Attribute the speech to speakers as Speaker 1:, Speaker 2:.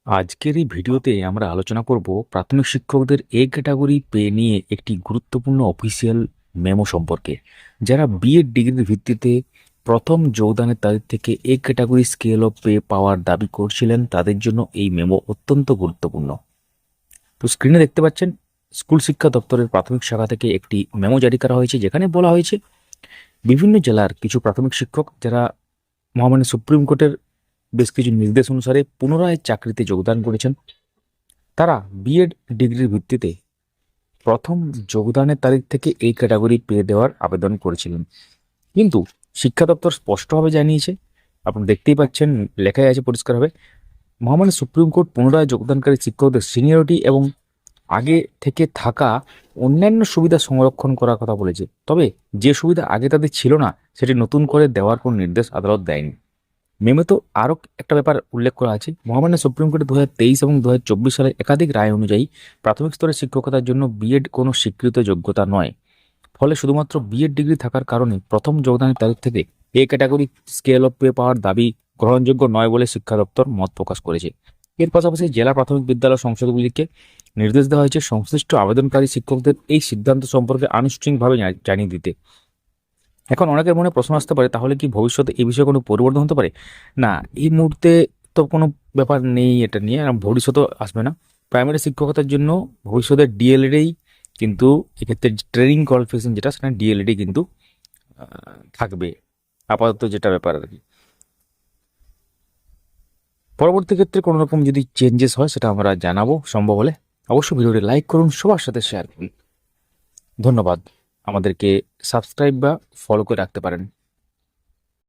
Speaker 1: আজকের এই ভিডিওতে আমরা আলোচনা করব প্রাথমিক শিক্ষকদের এ ক্যাটাগরি পে নিয়ে একটি গুরুত্বপূর্ণ অফিসিয়াল মেমো সম্পর্কে। যারা বিএড ডিগ্রির ভিত্তিতে প্রথম যোগদানের তারিখ থেকে A category scale of pay পাওয়ার দাবি করছিলেন, তাদের জন্য এই মেমো অত্যন্ত গুরুত্বপূর্ণ। তো স্ক্রিনে দেখতে পাচ্ছেন, স্কুল শিক্ষা দপ্তরের প্রাথমিক শাখা থেকে একটি মেমো জারি করা হয়েছে, যেখানে বলা হয়েছে বিভিন্ন জেলার কিছু প্রাথমিক শিক্ষক যারা মহামান্য সুপ্রিম কোর্টের বেশ কিছু নির্দেশ অনুসারে পুনরায় চাকরিতে যোগদান করেছেন, তারা বিএড ডিগ্রির ভিত্তিতে প্রথম যোগদানের তারিখ থেকে এই ক্যাটাগরি পেয়ে দেওয়ার আবেদন করেছিলেন। কিন্তু শিক্ষা দপ্তর স্পষ্টভাবে জানিয়েছে, আপনি দেখতেই পাচ্ছেন, লেখাই আছে পরিষ্কারভাবে, মহামান্য সুপ্রিম কোর্ট পুনরায় যোগদানকারী শিক্ষকদের সিনিয়রিটি এবং আগে থেকে থাকা অন্যান্য সুবিধা সংরক্ষণ করার কথা বলেছে। তবে যে সুবিধা আগে তাদের ছিল না, সেটি নতুন করে দেওয়ার কোনো নির্দেশ আদালত দেয়নি। মেমে তো আরও একটা ব্যাপার উল্লেখ করা আছে, মহামান্য সুপ্রিম কোর্টে 2023 এবং 2024 সালের একাধিক রায় অনুযায়ী প্রাথমিক স্তরের শিক্ষকতার জন্য বিএড কোনো স্বীকৃত যোগ্যতা নয়। ফলে শুধুমাত্র বিএড ডিগ্রি থাকার কারণে প্রথম যোগদানের তারিখ থেকে A category scale of pay পাওয়ার দাবি গ্রহণযোগ্য নয় বলে শিক্ষা দপ্তর মত প্রকাশ করেছে। এর পাশাপাশি জেলা প্রাথমিক বিদ্যালয় সংসদগুলিকে নির্দেশ দেওয়া হয়েছে সংশ্লিষ্ট আবেদনকারী শিক্ষকদের এই সিদ্ধান্ত সম্পর্কে আনুষ্ঠানিকভাবে জানিয়ে দিতে। এখন অনেকের মনে প্রশ্ন আসতে পারে, তাহলে কি ভবিষ্যতে এই বিষয়ে কোনো পরিবর্তন হতে পারে? না, এই মুহূর্তে তো কোনো ব্যাপার নেই এটা নিয়ে, আর ভবিষ্যতেও আসবে না। প্রাইমারি শিক্ষকতার জন্য ভবিষ্যতে ডিএলএডেই কিন্তু, এক্ষেত্রে ট্রেনিং কোয়ালিফিকেশন যেটা, সেটা ডিএলএডই কিন্তু থাকবে আপাতত, যেটা ব্যাপার আর কি। পরবর্তী ক্ষেত্রে কোনো রকম যদি চেঞ্জেস হয় সেটা আমরা জানাবো সম্ভব হলে। অবশ্যই ভিডিওটি লাইক করুন, সবার সাথে শেয়ার করুন। ধন্যবাদ। আমাদেরকে সাবস্ক্রাইব বা ফলো করে রাখতে পারেন।